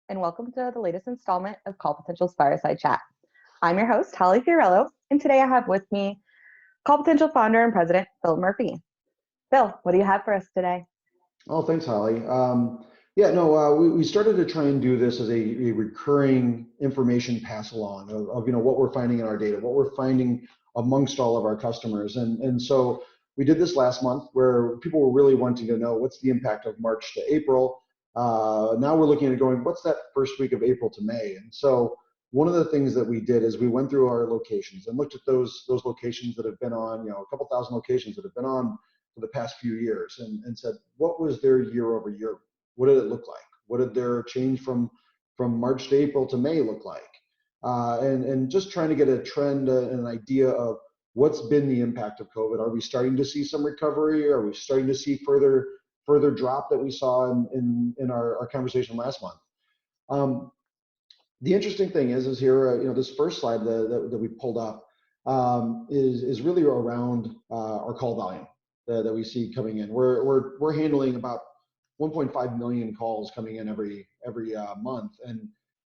and welcome to the latest installment of Call Potential's Fireside Chat. I'm your host, Holly Fiorello, and today I have with me Call Potential founder and president, Phil Murphy. Phil, what do you have for us today? Oh, thanks, Holly. We started to try and do this as a recurring information pass along of what we're finding in our data, what we're finding amongst all of our customers. And so we did this last month where people were really wanting to know what's the impact of March to April. Now we're looking at going, what's that first week of April to May? And so one of the things that we did is we went through our locations and looked at those locations that have been on, a couple thousand locations that have been on for the past few years and said, what was their year over year? What did it look like? What did their change from March to April to May look like? And just trying to get a trend and an idea of what's been the impact of COVID. Are we starting to see some recovery? Are we starting to see further drop that we saw in our conversation last month? The interesting thing is here, this first slide that we pulled up is really around our call volume that we see coming in. We're handling about 1.5 million calls coming in every month,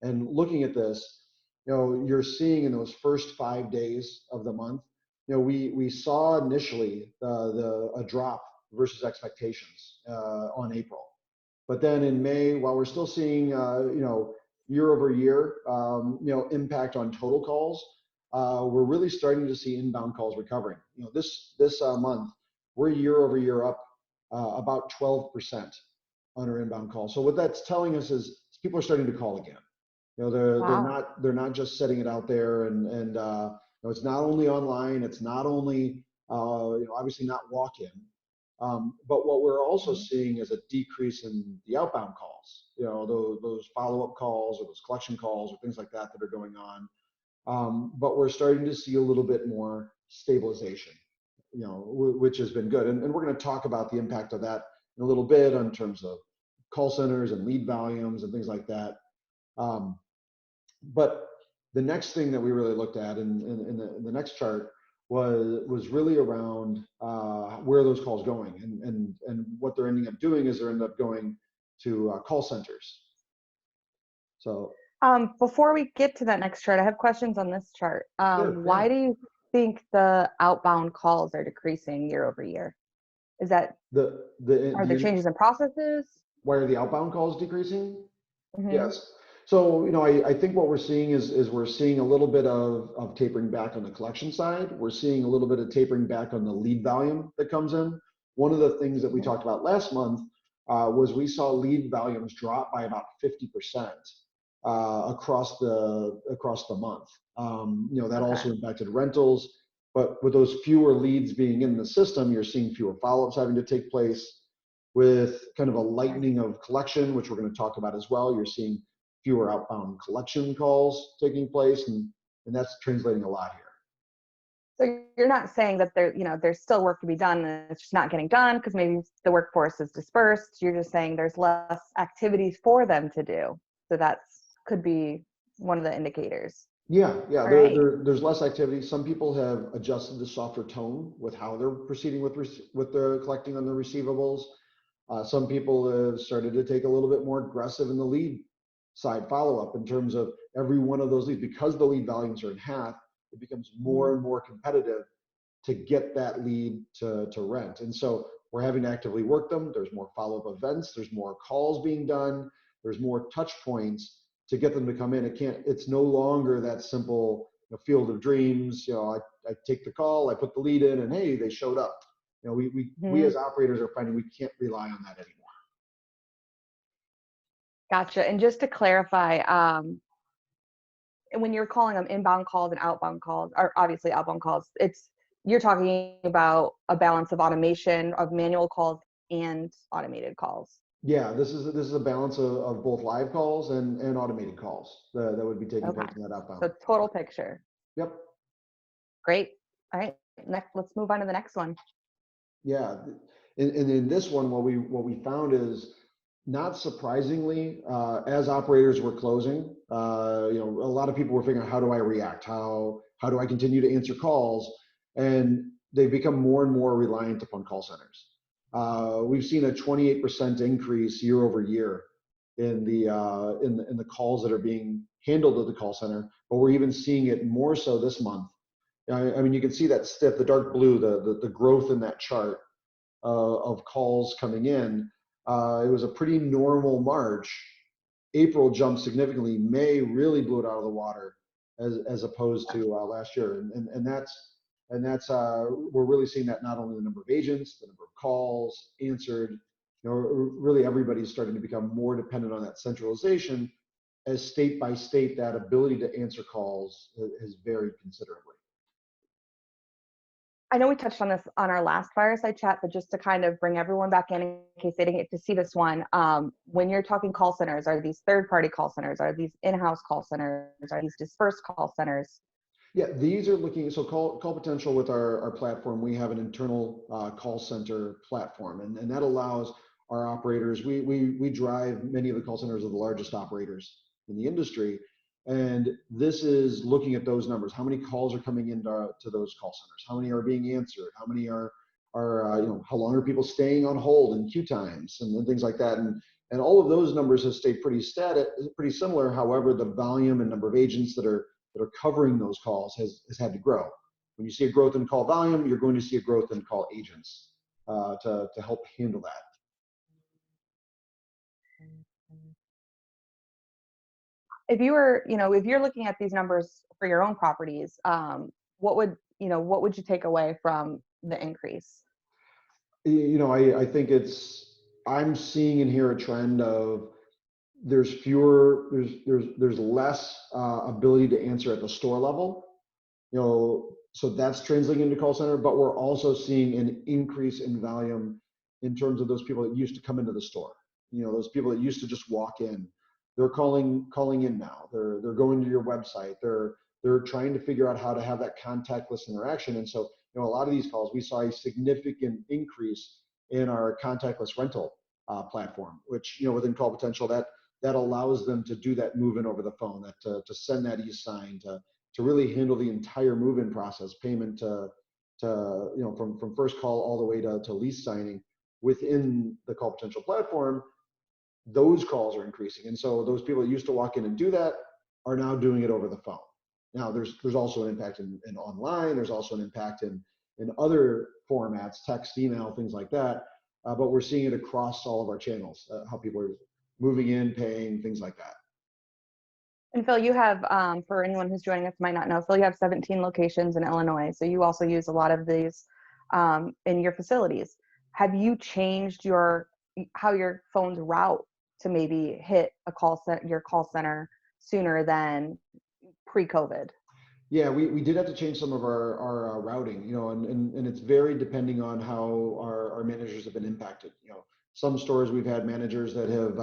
and looking at this, you're seeing in those first 5 days of the month, we saw initially a drop versus expectations on April, but then in May, while we're still seeing year over year impact on total calls, we're really starting to see inbound calls recovering. This month we're year over year up about 12% on our inbound calls. So what that's telling us is people are starting to call again. They're not just setting it out there, and it's not only online, it's not only obviously not walk-in, but what we're also seeing is a decrease in the outbound calls. Those follow-up calls or those collection calls or things like that are going on. But we're starting to see a little bit more stabilization, which has been good. And we're going to talk about the impact of that in a little bit in terms of call centers and lead volumes and things like that. But the next thing that we really looked at in the next chart was really around where are those calls going, and what they're ending up doing is they're ending up going to call centers. So before we get to that next chart, I have questions on this chart. Sure, why do you think the outbound calls are decreasing year over year? Is that are there changes in processes? Why are the outbound calls decreasing? Mm-hmm. Yes. So, I think what we're seeing is we're seeing a little bit of tapering back on the collection side. We're seeing a little bit of tapering back on the lead volume that comes in. One of the things that we talked about last month was we saw lead volumes drop by about 50% across the month. That also impacted rentals. But with those fewer leads being in the system, you're seeing fewer follow-ups having to take place. With kind of a lightening of collection, which we're going to talk about as well, you're seeing fewer outbound collection calls taking place, and that's translating a lot here. So you're not saying that there's still work to be done and it's just not getting done because maybe the workforce is dispersed. You're just saying there's less activities for them to do. So could be one of the indicators. Yeah. Right. There's less activity. Some people have adjusted the softer tone with how they're proceeding with the collecting on the receivables. Some people have started to take a little bit more aggressive in the lead side follow-up in terms of every one of those leads. Because the lead volumes are in half, it becomes more and more competitive to get that lead to rent. And so we're having to actively work them. There's more follow-up events. There's more calls being done. There's more touch points to get them to come in. It's no longer that simple field of dreams. I take the call, I put the lead in, and hey, they showed up. We as operators are finding we can't rely on that anymore. Gotcha. And just to clarify, when you're calling them inbound calls and outbound calls, or obviously outbound calls, you're talking about a balance of automation of manual calls and automated calls. Yeah, this is a balance of both live calls and automated calls that would be taking place in that outbound. So total picture. Yep. Great. All right. Next, let's move on to the next one. Yeah, and in this one, what we found is, not surprisingly, as operators were closing, a lot of people were figuring out, how do I react? How do I continue to answer calls? And they've become more and more reliant upon call centers. We've seen a 28% increase year over year in the calls that are being handled at the call center, but we're even seeing it more so this month. I mean, you can see that the dark blue, the growth in that chart of calls coming in. It was a pretty normal March. April jumped significantly. May really blew it out of the water, as opposed to last year, and that's we're really seeing that not only the number of agents, the number of calls answered. Really everybody's starting to become more dependent on that centralization, as state by state that ability to answer calls has varied considerably. I know we touched on this on our last Fireside chat, but just to kind of bring everyone back in case they didn't get to see this one, when you're talking call centers, are these third-party call centers? Are these in-house call centers? Are these dispersed call centers? Yeah, these are looking, so call potential with our platform, we have an internal call center platform, and that allows our operators, we drive many of the call centers of the largest operators in the industry. And this is looking at those numbers. How many calls are coming into to those call centers? How many are being answered? How many are how long are people staying on hold in queue times and things like that? And all of those numbers have stayed pretty static, pretty similar. However, the volume and number of agents that are covering those calls has had to grow. When you see a growth in call volume, you're going to see a growth in call agents to help handle that. If you were, if you're looking at these numbers for your own properties, what would you take away from the increase? I think I'm seeing and hear a trend of there's fewer, there's less ability to answer at the store level. So that's translating into call center, but we're also seeing an increase in volume in terms of those people that used to come into the store. Those people that used to just walk in, they're calling in now. They're going to your website. They're trying to figure out how to have that contactless interaction. And so, a lot of these calls, we saw a significant increase in our contactless rental platform, which, within Call Potential, that allows them to do that move-in over the phone, that to send that e-sign, to really handle the entire move-in process, payment from first call all the way to lease signing within the Call Potential platform. Those calls are increasing, and so those people that used to walk in and do that are now doing it over the phone. Now there's also an impact in online. There's also an impact in other formats, text, email, things like that. But we're seeing it across all of our channels, how people are moving in, paying, things like that. And Phil, you have, for anyone who's joining us might not know, Phil, you have 17 locations in Illinois. So you also use a lot of these in your facilities. Have you changed how your phones route to maybe hit your call center sooner than pre-COVID? Yeah, we did have to change some of our routing, and it's varied depending on how our managers have been impacted. Some stores we've had managers that have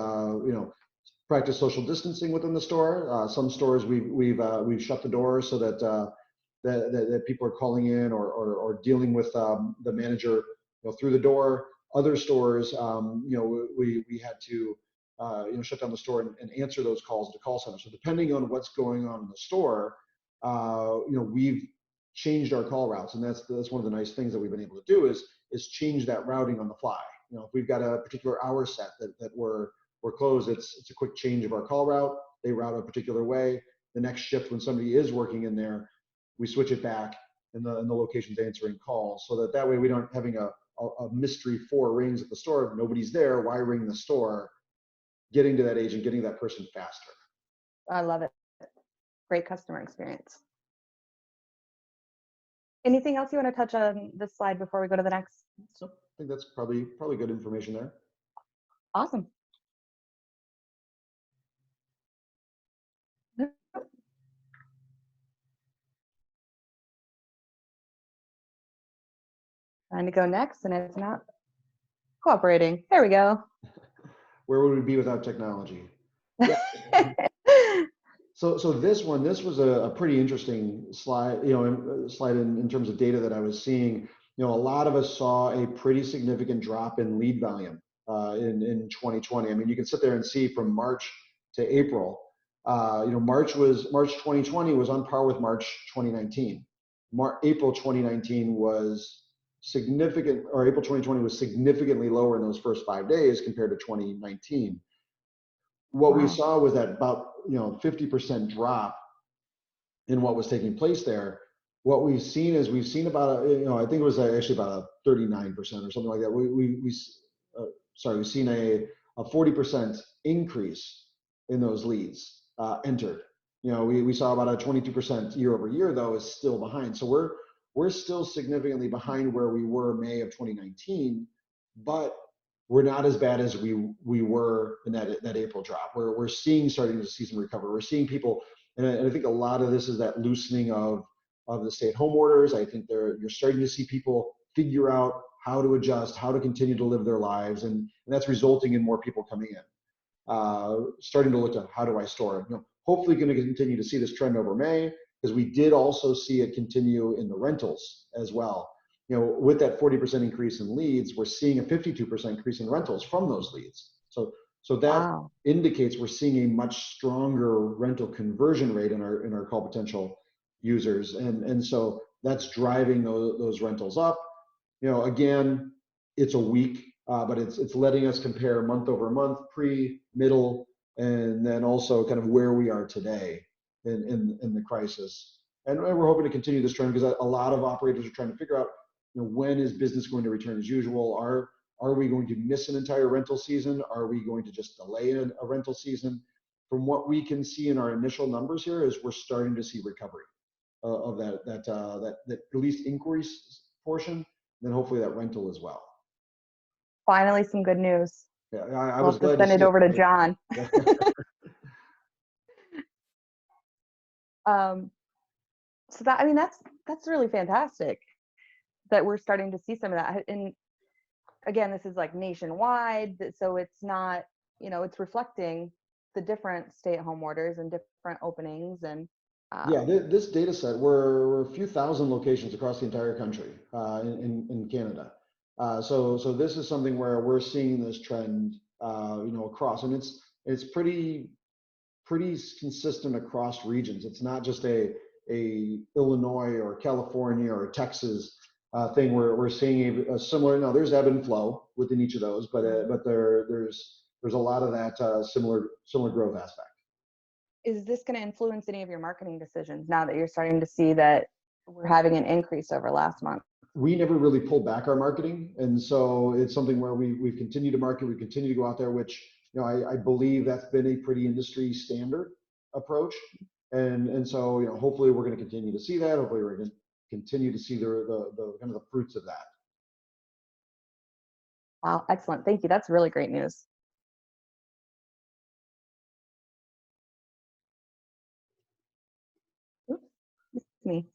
practiced social distancing within the store. Some stores we've shut the doors so that people are calling in or dealing with the manager through the door. Other stores, we had to shut down the store and answer those calls to call center. So depending on what's going on in the store, we've changed our call routes, and that's one of the nice things that we've been able to do is change that routing on the fly. If we've got a particular hour set that we're closed, it's a quick change of our call route. They route a particular way. The next shift, when somebody is working in there, we switch it back and the location's answering calls, so that way we don't having a mystery 4 rings at the store. If nobody's there, why ring the store? Getting to that agent, getting that person faster. I love it. Great customer experience. Anything else you want to touch on this slide before we go to the next? So I think that's probably good information there. Awesome. Trying to go next, and it's not cooperating. There we go. Where would we be without technology? Yeah. So this was a pretty interesting slide, in terms of data that I was seeing. A lot of us saw a pretty significant drop in lead volume in 2020. I mean, you can sit there and see from March to April. March 2020 was on par with March 2019. April 2019 was significant, or April 2020 was significantly lower in those first 5 days compared to 2019. what we Wow. saw was that about 50% drop in what was taking place there. What we've seen about I think it was actually about a 39% or something like that. We've seen a 40% increase in those leads entered. We saw about a 22% year over year, though, is still behind. So we're still significantly behind where we were May of 2019, but we're not as bad as we were in that April drop. We're starting to see some recovery. We're seeing people, and I think a lot of this is that loosening of the stay-at-home orders. I think you're starting to see people figure out how to adjust, how to continue to live their lives, and that's resulting in more people coming in, starting to look at how do I store it. Hopefully going to continue to see this trend over May, because we did also see it continue in the rentals as well. With that 40% increase in leads, we're seeing a 52% increase in rentals from those leads. So that Wow. indicates we're seeing a much stronger rental conversion rate in our call potential users, and so that's driving those rentals up. Again, it's a week, but it's letting us compare month over month, pre, middle, and then also kind of where we are today in the crisis. And we're hoping to continue this trend, because a lot of operators are trying to figure out, when is business going to return as usual? Are we going to miss an entire rental season? Are we going to just delay a rental season? From what we can see in our initial numbers here, is we're starting to see recovery of that at least inquiries portion, then hopefully that rental as well. Finally, some good news. Yeah, I We'll was have to glad send to it see over to it. John. Yeah. So that, I mean, that's really fantastic that we're starting to see some of that. And again, this is like nationwide, so it's not, it's reflecting the different stay-at-home orders and different openings. And Yeah, this data set, we're a few thousand locations across the entire country, in Canada. So this is something where we're seeing this trend, across, and it's pretty consistent across regions. It's not just a Illinois or California or Texas thing. We're seeing a similar. Now there's ebb and flow within each of those, but there's a lot of that similar growth aspect. is this going to influence any of your marketing decisions now that you're starting to see that we're having an increase over last month? We never really pulled back our marketing, and so it's something where we've continued to market. We continue to go out there, which I believe that's been a pretty industry standard approach, and so hopefully we're going to continue to see that. Hopefully we're going to continue to see the kind of the fruits of that. Wow, excellent. Thank you. That's really great news. Oops, it's me.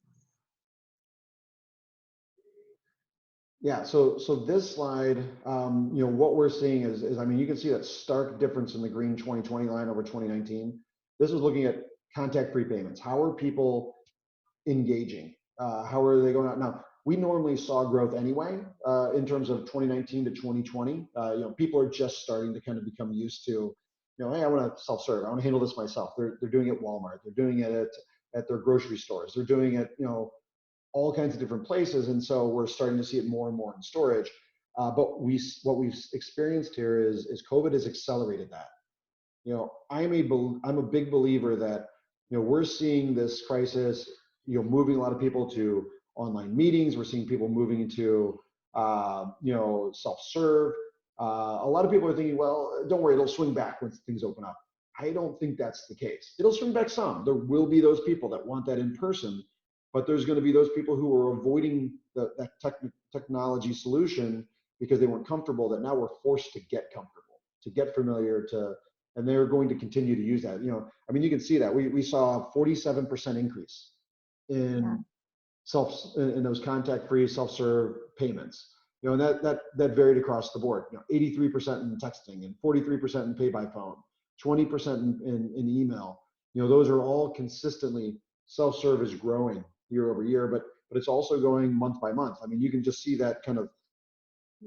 Yeah, so this slide, what we're seeing is, I mean, you can see that stark difference in the green 2020 line over 2019. This is looking at contact-free payments. How are people engaging? How are they going out? Now, we normally saw growth anyway, in terms of 2019 to 2020. People are just starting to kind of become used to, hey, I want to self-serve. I want to handle this myself. They're doing it at Walmart. They're doing it at their grocery stores. They're doing it, all kinds of different places, and so we're starting to see it more and more in storage. But what we've experienced here is COVID has accelerated that. I'm a big believer that we're seeing this crisis, moving a lot of people to online meetings. We're seeing people moving into self-serve. A lot of people are thinking, well, don't worry, it'll swing back when things open up. I don't think that's the case. It'll swing back some. There will be those people that want that in person, but there's going to be those people who are avoiding that technology solution because they weren't comfortable, that now we're forced to get comfortable, to get familiar, and they're going to continue to use that. I mean, you can see that we saw a 47% increase in in those contact-free self-serve payments. And that varied across the board. 83% in texting, and 43% in pay by phone, 20% in email. Those are all consistently, self-serve is growing year over year, but it's also going month by month. I mean, you can just see that kind of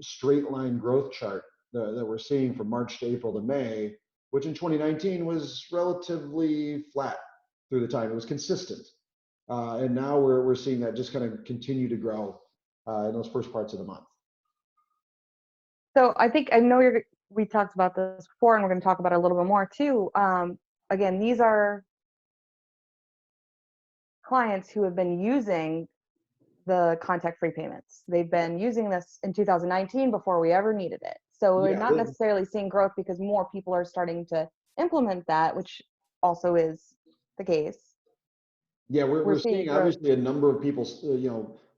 straight line growth chart that we're seeing from March to April to May, which in 2019 was relatively flat through the time. It was consistent. And now we're seeing that just kind of continue to grow in those first parts of the month. So I think I know we talked about this before, and we're going to talk about it a little bit more too. Again, these are clients who have been using the contact-free payments. They've been using this in 2019 before we ever needed it. So we're Yeah, not necessarily seeing growth because more people are starting to implement that, which also is the case. yeah, we're seeing seeing growth. obviously a number of people,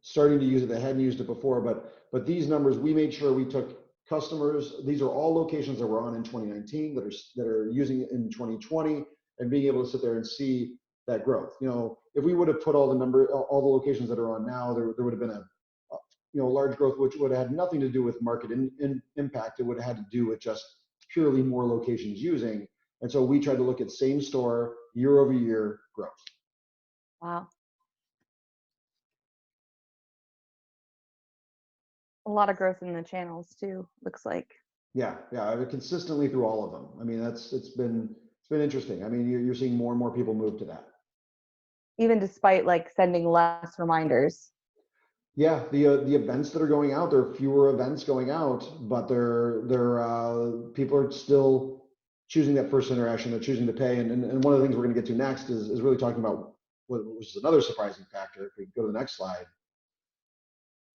starting to use it that hadn't used it before, but these numbers, we made sure we took customers. These are all locations that were on in 2019 that are using it in 2020, and being able to sit there and see that growth. If we would have put all the locations that are on now, there would have been a large growth, which would have had nothing to do with market impact. It would have had to do with just purely more locations using. And so we tried to look at same store year over year growth. Wow. A lot of growth in the channels too, looks like. Yeah, I mean, consistently through all of them. I mean, it's been interesting. I mean, you're seeing more and more people move to that. Even despite like sending less reminders. Yeah, the events that are going out, there are fewer events going out, but people are still choosing that first interaction. They're choosing to pay, and one of the things we're going to get to next is really talking about which is another surprising factor. If we go to the next slide.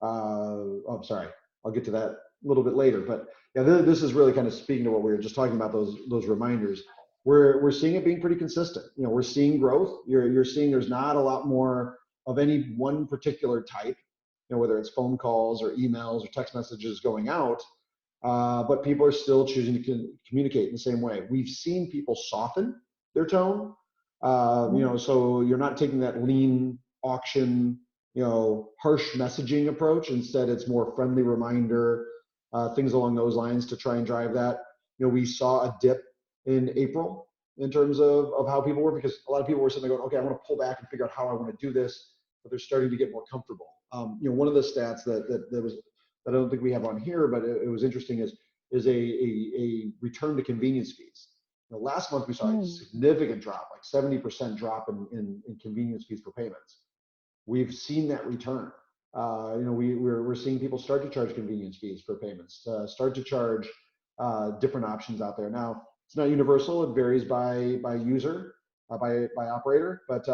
I'm sorry, I'll get to that a little bit later. But yeah, this is really kind of speaking to what we were just talking about, those reminders. We're seeing it being pretty consistent. We're seeing growth. You're seeing there's not a lot more of any one particular type, whether it's phone calls or emails or text messages going out, but people are still choosing to communicate in the same way. We've seen people soften their tone, so you're not taking that lean auction, harsh messaging approach. Instead, it's more friendly reminder, things along those lines to try and drive that. We saw a dip in April in terms of how people were, because a lot of people were sitting there going, okay, I want to pull back and figure out how I want to do this, but they're starting to get more comfortable. One of the stats that I don't think we have on here, but it was interesting is a return to convenience fees. Last month we saw a significant drop, like 70% drop in convenience fees for payments. We've seen that return. We're seeing people start to charge convenience fees for payments, start to charge different options out there. Now, it's not universal. It varies by user, by operator, but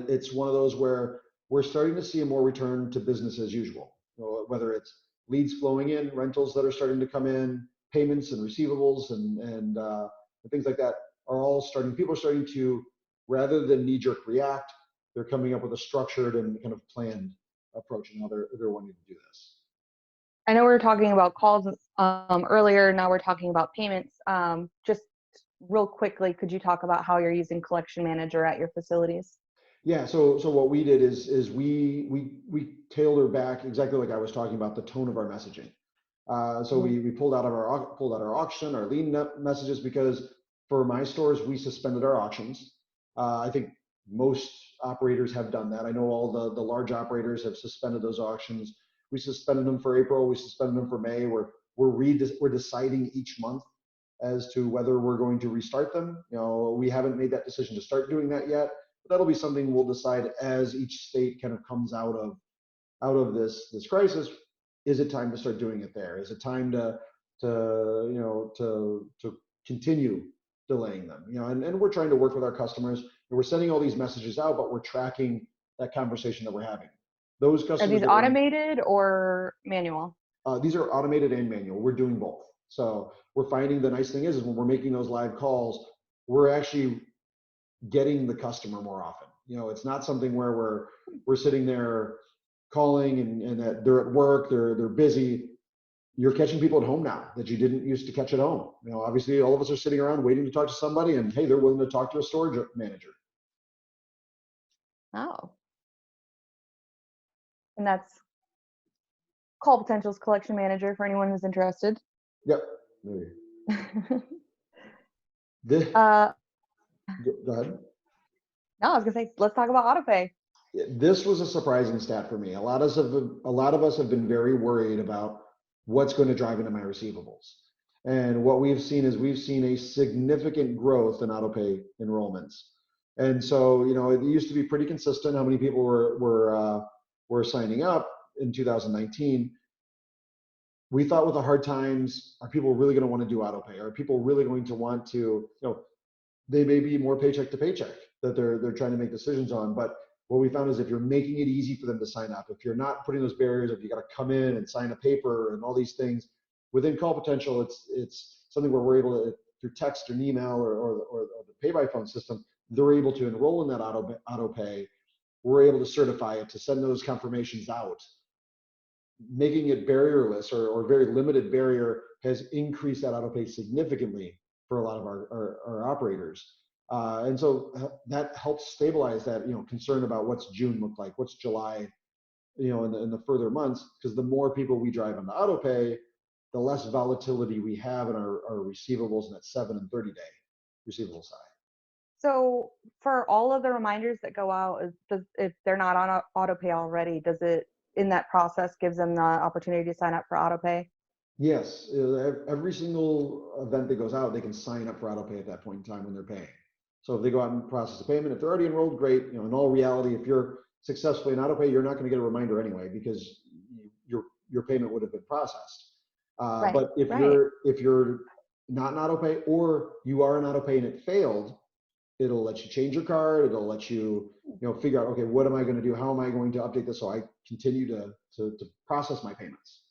it's one of those where we're starting to see a more return to business as usual. Whether it's leads flowing in, rentals that are starting to come in, payments and receivables and things like that are all starting. People are starting to, rather than knee-jerk react, they're coming up with a structured and kind of planned approach, and now they're wanting to do this. I know we were talking about calls earlier. Now we're talking about payments. Just real quickly, could you talk about how you're using Collection Manager at your facilities? Yeah, so what we did is we tailor back exactly like I was talking about, the tone of our messaging. So we pulled out our auction, our lead messages, because for my stores we suspended our auctions. I think most operators have done that. I know all the large operators have suspended those auctions. We suspended them for April. We suspended them for May. We're deciding each month as to whether we're going to restart them. We haven't made that decision to start doing that yet, but that'll be something we'll decide as each state kind of comes out of this crisis. Is it time to start doing it there? Is it time to continue delaying them? And we're trying to work with our customers, and we're sending all these messages out, but we're tracking that conversation that we're having. Those customers. Are these automated or manual? These are automated and manual. We're doing both. So we're finding the nice thing is when we're making those live calls, we're actually getting the customer more often. It's not something where we're sitting there calling and that they're at work, they're busy. You're catching people at home now that you didn't used to catch at home. Obviously all of us are sitting around waiting to talk to somebody, and hey, they're willing to talk to a storage manager. Oh. And that's Call Potential's Collection Manager for anyone who's interested. Yep. Go ahead. No, I was gonna say, let's talk about AutoPay. This was a surprising stat for me. A lot of us have been very worried about what's going to drive into my receivables. And what we've seen a significant growth in AutoPay enrollments. And so, it used to be pretty consistent how many people were signing up in 2019. we thought with the hard times, are people really going to want to do AutoPay? Are people really going to want to, they may be more paycheck to paycheck that they're trying to make decisions on. But what we found is if you're making it easy for them to sign up, if you're not putting those barriers, if you got to come in and sign a paper and all these things, within Call Potential, it's something where we're able to, through text or email or the pay by phone system, they're able to enroll in that AutoPay. We're able to certify it, to send those confirmations out. Making it barrierless or very limited barrier has increased that AutoPay significantly for a lot of our operators. And so that helps stabilize that, concern about what's June look like, what's July, in the further months, because the more people we drive on the AutoPay, the less volatility we have in our receivables in that 7 and 30 day receivable side. So for all of the reminders that go out, if they're not on AutoPay already, does it, in that process, gives them the opportunity to sign up for AutoPay? Yes, every single event that goes out, they can sign up for AutoPay at that point in time when they're paying. So if they go out and process a payment, if they're already enrolled, great. In all reality, if you're successfully in AutoPay, you're not going to get a reminder anyway because your payment would have been processed. Right, but if right. you're not in AutoPay, or you are in AutoPay and it failed, it'll let you change your card. It'll let you, figure out, okay, what am I going to do? How am I going to update this so I continue to process my payments?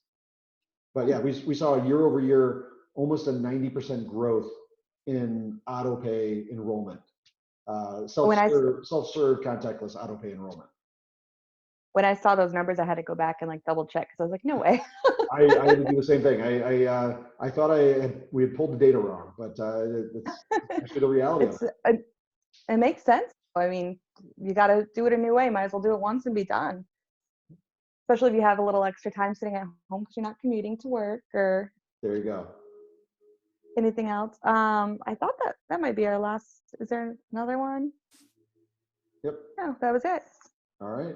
But yeah, we saw year over year almost a 90% growth in AutoPay enrollment, When I self-serve contactless AutoPay enrollment. when I saw those numbers, I had to go back and like double check because I was like, no way. I had to do the same thing. I thought we had pulled the data wrong, but it's actually the reality of it. It makes sense. I mean, you got to do it a new way. Might as well do it once and be done. Especially if you have a little extra time sitting at home because you're not commuting to work or There you go. anything else. I thought that might be our last. Is there another one? Yep. No, that was it. All right.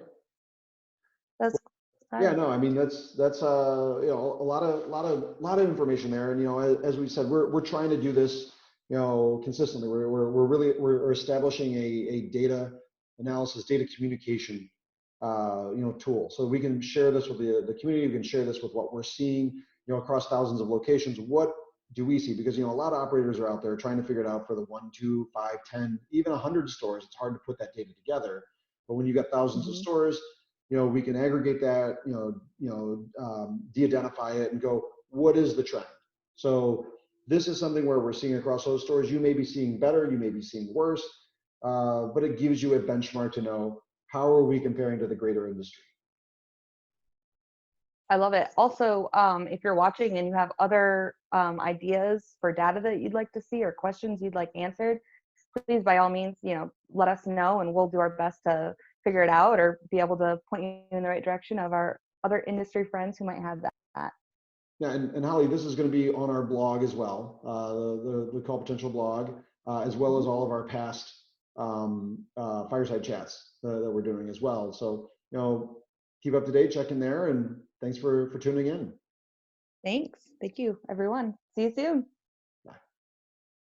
That's Yeah, no, I mean that's a lot of information there, and as we said, we're trying to do this consistently. We're establishing a data analysis, data communication tool, so we can share this with the community. We can share this with what we're seeing across thousands of locations. What do we see? Because a lot of operators are out there trying to figure it out for the 1, 2, 5, 10, even 100 stores. It's hard to put that data together, but when you got thousands of stores, we can aggregate that, de-identify it and go, what is the trend? So this is something where we're seeing across those stores. You may be seeing better, you may be seeing worse, but it gives you a benchmark to know how are we comparing to the greater industry. I love it. Also, if you're watching and you have other ideas for data that you'd like to see or questions you'd like answered, please, by all means, let us know and we'll do our best to figure it out or be able to point you in the right direction of our other industry friends who might have that. Yeah, and Holly, this is going to be on our blog as well, the Call Potential blog, as well as all of our past Fireside chats that we're doing as well. So, keep up to date, check in there, and thanks for tuning in. Thanks. Thank you, everyone. See you soon.